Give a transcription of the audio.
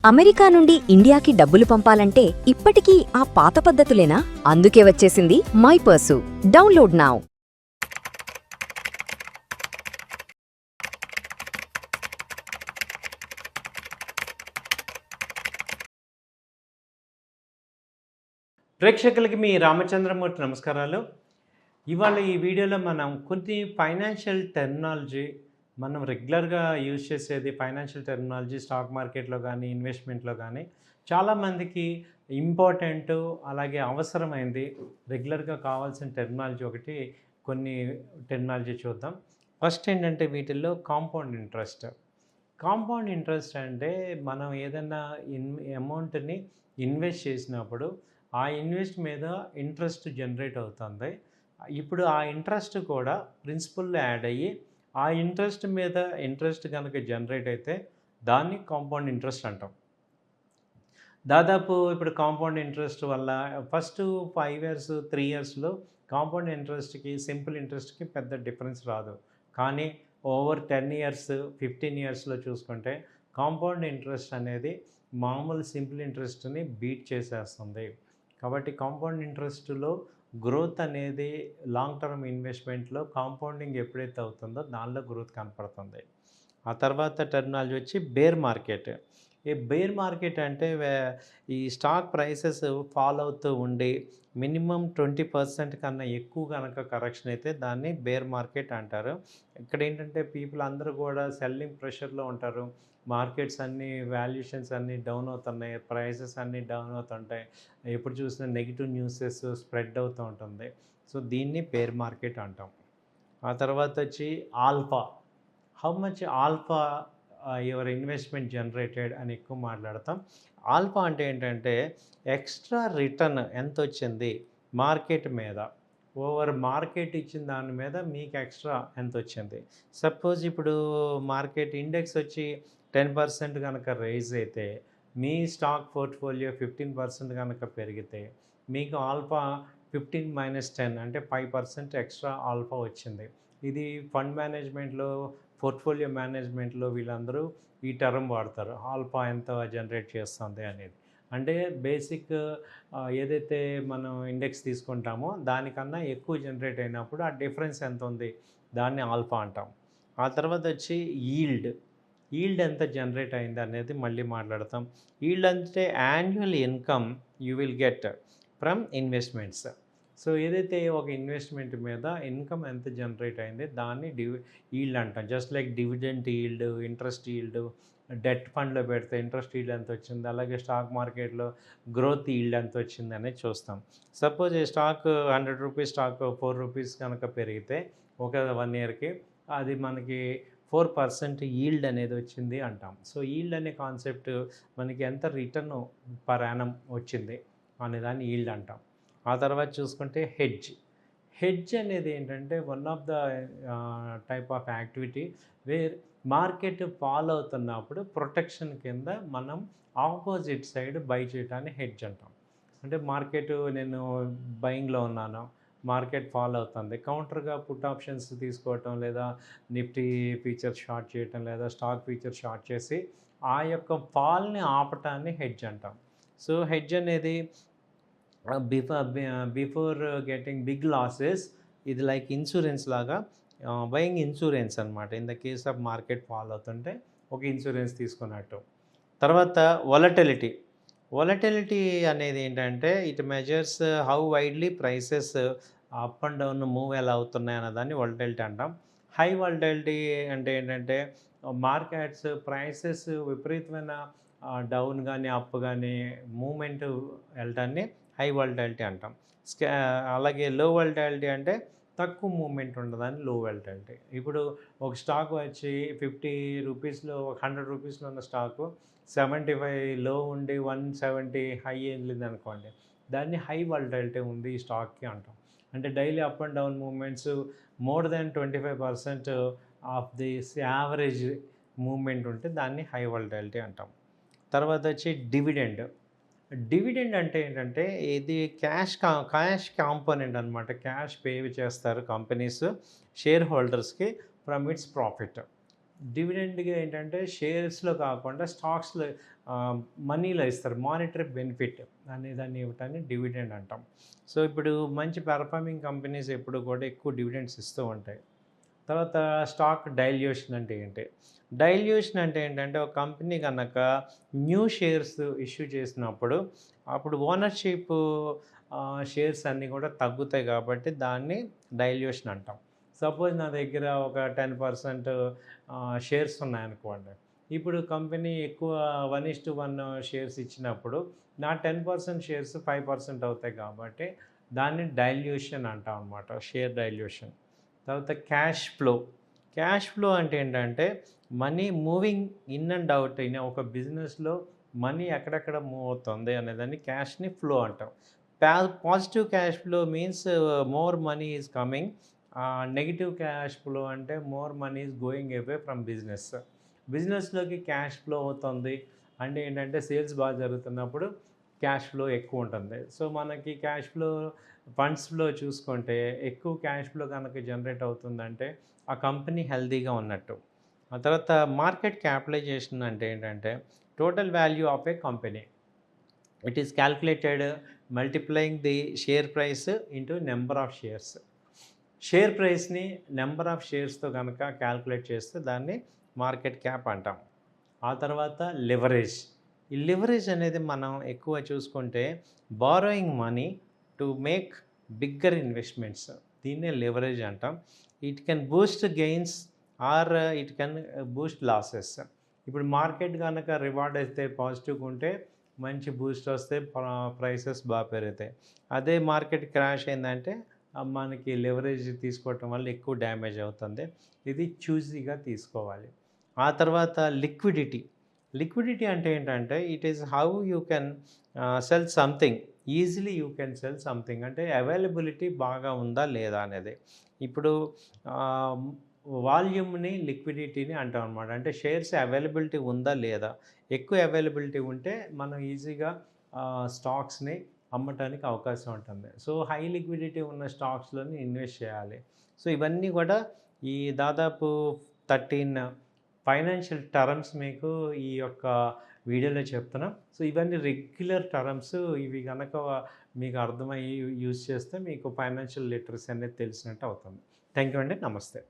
America నుండి ఇండియాకి డబ్బులు పంపాలంటే ఇప్పటికీ ఆ పాత పద్ధతులేనా? అందుకే వచ్చేసింది మై పర్సు. Download now. ప్రేక్షకులకి మీ రామచంద్రమూర్తి నమస్కారాలు. ఇవాళ ఈ వీడియోలో మనం కొన్ని ఫైనాన్షియల్ టెర్మినాలజీ మనం రెగ్యులర్గా యూజ్ చేసేది ఫైనాన్షియల్ టెర్మినాలజీ స్టాక్ మార్కెట్లో కానీ ఇన్వెస్ట్మెంట్లో కానీ చాలామందికి ఇంపార్టెంట్ అలాగే అవసరమైంది రెగ్యులర్గా కావాల్సిన టెర్మినాలజీ ఒకటి కొన్ని టెర్మినాలజీ చూద్దాం. ఫస్ట్ ఏంటంటే వీటిల్లో కాంపౌండ్ ఇంట్రెస్ట్. కాంపౌండ్ ఇంట్రెస్ట్ అంటే మనం ఏదైనా అమౌంట్ని ఇన్వెస్ట్ చేసినప్పుడు ఆ ఇన్వెస్ట్ మీద ఇంట్రెస్ట్ జనరేట్ అవుతుంది. ఇప్పుడు ఆ ఇంట్రెస్ట్ కూడా ప్రిన్సిపల్లో యాడ్ అయ్యి ఆ ఇంట్రెస్ట్ మీద ఇంట్రెస్ట్ కనుక జనరేట్ అయితే దాన్ని కాంపౌండ్ ఇంట్రెస్ట్ అంటాం. దాదాపు ఇప్పుడు కాంపౌండ్ ఇంట్రెస్ట్ వల్ల ఫస్ట్ 5 ఇయర్స్ 3 ఇయర్స్లో కాంపౌండ్ ఇంట్రెస్ట్కి సింపుల్ ఇంట్రెస్ట్కి పెద్ద డిఫరెన్స్ రాదు. కానీ ఓవర్ 10 ఇయర్స్ 15 ఇయర్స్లో చూసుకుంటే కాంపౌండ్ ఇంట్రెస్ట్ అనేది మామూలు సింపుల్ ఇంట్రెస్ట్ని బీట్ చేసేస్తుంది. కాబట్టి కాంపౌండ్ ఇంట్రెస్ట్లో గ్రోత్ అనేది లాంగ్ టర్మ్ ఇన్వెస్ట్మెంట్లో కాంపౌండింగ్ ఎప్పుడైతే అవుతుందో దానిలో గ్రోత్ కనపడుతుంది. ఆ తర్వాత టెర్మినాలజీ వచ్చి బేర్ మార్కెట్. ఈ బేర్ మార్కెట్ అంటే ఈ స్టాక్ ప్రైసెస్ ఫాల్ అవుతూ ఉండి మినిమం 20% కన్నా ఎక్కువ కనుక కరెక్షన్ అయితే దాన్ని బేర్ మార్కెట్ అంటారు. ఇక్కడ ఏంటంటే పీపుల్ అందరూ కూడా సెల్లింగ్ ప్రెషర్లో ఉంటారు. మార్కెట్స్ అన్నీ వాల్యుయేషన్స్ అన్నీ డౌన్ అవుతున్నాయి, ప్రైసెస్ అన్నీ డౌన్ అవుతుంటాయి, ఎప్పుడు చూసినా నెగిటివ్ న్యూసెస్ స్ప్రెడ్ అవుతూ ఉంటుంది. సో దీన్ని బేర్ మార్కెట్ అంటాం. ఆ తర్వాత వచ్చి alpha. How much alpha your investment generated అని ఎక్కువ మాట్లాడతాం. ఆల్ఫా అంటే ఏంటంటే ఎక్స్ట్రా రిటర్న్ ఎంత వచ్చింది మార్కెట్ మీద, ఓవర్ మార్కెట్ ఇచ్చిన దాని మీద మీకు ఎక్స్ట్రా ఎంత వచ్చింది. సపోజ్ ఇప్పుడు మార్కెట్ ఇండెక్స్ వచ్చి 10% కనుక రైజ్ అయితే మీ స్టాక్ పోర్ట్ఫోలియో 15% కనుక పెరిగితే మీకు ఆల్ఫా 15 - 10 అంటే 5% ఎక్స్ట్రా ఆల్ఫా వచ్చింది. ఇది ఫండ్ మేనేజ్మెంట్లో పోర్ట్ఫోలియో మేనేజ్మెంట్లో వీళ్ళందరూ ఈ టర్మ్ వాడతారు, ఆల్ఫా ఎంత జనరేట్ చేస్తుంది అనేది. అంటే బేసిక్ ఏదైతే మనం ఇండెక్స్ తీసుకుంటామో దానికన్నా ఎక్కువ జనరేట్ అయినప్పుడు ఆ డిఫరెన్స్ ఎంత ఉంది దాన్ని ఆల్ఫా అంటాం. ఆ తర్వాత వచ్చి ఈల్డ్ ఎంత జనరేట్ అయింది అనేది మళ్ళీ మాట్లాడతాం. ఈల్డ్ అంటే annual income you will get from investments. So ఏదైతే ఒక ఇన్వెస్ట్మెంట్ మీద ఇన్కమ్ ఎంత జనరేట్ అయింది దాన్ని ఈల్డ్ అంటాం. Just like dividend yield, interest yield, debt ఫండ్లో పెడితే ఇంట్రెస్ట్ ఈల్డ్ ఎంత వచ్చింది, అలాగే స్టాక్ మార్కెట్లో గ్రోత్ ఈల్డ్ ఎంత వచ్చింది అనేది చూస్తాం. సపోజ్ ఈ స్టాక్ 100 రూపీస్ స్టాక్ 4 రూపీస్ కనుక పెరిగితే ఒక 1 ఇయర్కి అది మనకి 4% ఈల్డ్ అనేది వచ్చింది అంటాం. సో ఈల్డ్ అనే కాన్సెప్ట్ మనకి ఎంత రిటర్న్ పర్ యానం వచ్చింది అనేదాన్ని ఈల్డ్ అంటాం. ఆ తర్వాత చూసుకుంటే హెడ్జ్ అనేది ఏంటంటే one of the type of activity where market follow అవుతున్నప్పుడు ప్రొటెక్షన్ కింద మనం ఆపోజిట్ సైడ్ బై చేయడాన్ని హెడ్జ్ అంటాం. అంటే మార్కెట్ నేను బయింగ్లో ఉన్నాను, మార్కెట్ ఫాలో అవుతుంది, కౌంటర్గా పుట్ ఆప్షన్స్ తీసుకోవటం లేదా నిఫ్టీ ఫీచర్ షార్ట్ చేయటం లేదా స్టాక్ ఫీచర్ షార్ట్ చేసి ఆ యొక్క ఫాల్ని ఆపటాన్ని హెడ్జ్ అంటాం. సో హెడ్జ్ అనేది బిఫోర్ గెటింగ్ బిగ్ లాసెస్ ఇది లైక్ ఇన్సూరెన్స్ లాగా, బయింగ్ ఇన్సూరెన్స్ అనమాట. In the case of market fall అవుతుంటే ఒక ఇన్సూరెన్స్ తీసుకున్నట్టు. తర్వాత వొలటిలిటీ అనేది ఏంటంటే it measures how widely prices up and down move ఎలా అవుతున్నాయి అన్నదాన్ని వొలటిలిటీ అంటాం. హై వొలటిలిటీ అంటే ఏంటంటే మార్కెట్స్ ప్రైసెస్ విపరీతమైన డౌన్ కానీ అప్ కానీ మూమెంట్ వెళ్ళటాన్ని హై వొలటిలిటీ అంటాం. అలాగే లో వొలటిలిటీ అంటే తక్కువ మూమెంట్ ఉండదని లో వొలటిలిటీ. ఇప్పుడు ఒక స్టాక్ వచ్చి 50 రూపీస్లో 100 రూపీస్లో ఉన్న స్టాకు 75 లో ఉండి 170 హై వెళ్ళింది అనుకోండి, దాన్ని హై వొలటిలిటీ ఉంది ఈ స్టాక్కి అంటాం. అంటే daily up and down movements more than 25% of this average movement ఉంటే దాన్ని హై వొలటిలిటీ అంటాం. తర్వాత వచ్చి డివిడెండ్ అంటే ఏంటంటే ఇది క్యాష్ కాంపోనెంట్ అనమాట. క్యాష్ పే చేస్తారు కంపెనీస్ షేర్ హోల్డర్స్కి ఫ్రమ్ ఇట్స్ ప్రాఫిట్. డివిడెండ్‌గా ఏంటంటే షేర్స్‌లో కాకుండా స్టాక్స్‌లో మనీలో ఇస్తారు. మానిటరీ బెనిఫిట్ అనే దాన్ని ఇవ్వటాన్ని డివిడెండ్ అంటాం. సో, ఇప్పుడు మంచి పెర్ఫార్మింగ్ కంపెనీస్ ఎప్పుడు కూడా ఎక్కువ డివిడెండ్స్ ఇస్తూ ఉంటాయి. తర్వాత స్టాక్ డైల్యూషన్ అంటే ఏంటి? డైల్యూషన్ అంటే ఏంటంటే ఒక కంపెనీ గనక న్యూ షేర్స్ ఇష్యూ చేసినప్పుడు అప్పుడు ఓనర్‌షిప్ షేర్స్ అన్నీ కూడా తగ్గుతాయి కాబట్టి దాన్ని డైల్యూషన్ అంటాం. సపోజ్ నా దగ్గర ఒక 10% షేర్స్ ఉన్నాయనుకోండి. ఇప్పుడు కంపెనీ ఎక్కువ 1:1 షేర్స్ ఇచ్చినప్పుడు నా 10% షేర్స్ 5% అవుతాయి కాబట్టి దాన్ని డైల్యూషన్ అంటాం అనమాట. Share dilution. తర్వాత క్యాష్ ఫ్లో. క్యాష్ ఫ్లో అంటే ఏంటంటే money moving in and out అయిన ఒక బిజినెస్‌లో మనీ ఎక్కడెక్కడ మూవ్ అవుతుంది అనేదాన్ని క్యాష్‌ని ఫ్లో అంటాం. Positive cash flow means more money is coming. Negative cash flow అంటే more money is going away from business. బిజినెస్‌లోకి క్యాష్ ఫ్లో అవుతుంది అంటే ఏంటంటే సేల్స్ బాగా జరుగుతున్నప్పుడు క్యాష్ ఫ్లో ఎక్కువ ఉంటుంది. సో, మనకి క్యాష్ ఫ్లో ఫండ్స్ ఫ్లో చూసుకుంటే ఎక్కువ క్యాష్ ఫ్లో కనుక జనరేట్ అవుతుందంటే ఆ కంపెనీ హెల్తీగా ఉన్నట్టు. ఆ తర్వాత మార్కెట్ క్యాపిటలైజేషన్ అంటే ఏంటంటే total value of a company. It is calculated multiplying the share price into number of shares. Share ప్రైస్ని నెంబర్ ఆఫ్ షేర్స్తో కనుక క్యాల్కులేట్ చేస్తే దాన్ని మార్కెట్ క్యాప్ అంటాం. ఆ తర్వాత లివరేజ్. ఈ లివరేజ్ అనేది మనం ఎక్కువ చూసుకుంటే borrowing money to make bigger investments. దీన్నే లివరేజ్ అంటాం. It can boost gains or it can boost losses. ఇప్పుడు మార్కెట్ కనుక రివార్డ్ అయితే పాజిటివ్గా ఉంటే మంచి బూస్ట్ వస్తే ప్రైసెస్ బాగా పెరుగుతాయి. అదే మార్కెట్ క్రాష్ అయిందంటే మనకి లెవరేజ్ తీసుకోవటం వల్ల ఎక్కువ డ్యామేజ్ అవుతుంది. ఇది చూజీగా తీసుకోవాలి. ఆ తర్వాత లిక్విడిటీ. లిక్విడిటీ అంటే ఏంటంటే it is how you can sell something easily. You can sell something అంటే అవైలబిలిటీ బాగా ఉందా లేదా అనేది. ఇప్పుడు వాల్యూమ్ని లిక్విడిటీని అంటాం అనమాట. అంటే షేర్స్ అవైలబిలిటీ ఉందా లేదా. ఎక్కువ అవైలబిలిటీ ఉంటే మనం ఈజీగా స్టాక్స్ని అమ్మటానికి అవకాశం ఉంటుంది. సో, హై లిక్విడిటీ ఉన్న స్టాక్స్‌లోని ఇన్వెస్ట్ చేయాలి. సో, ఇవన్నీ కూడా ఈ దాదాపు 13 ఫైనాన్షియల్ టర్మ్స్ మీకు ఈ యొక్క వీడియోలో చెప్తున్నాం. సో, ఇవన్నీ రెగ్యులర్ టర్మ్స్. ఇవి గనక మీకు అర్థమయ్యి యూజ్ చేస్తే మీకు ఫైనాన్షియల్ లిటరసీ అనేది తెలిసినట్టు అవుతుంది. థ్యాంక్ యూ అండి. నమస్తే.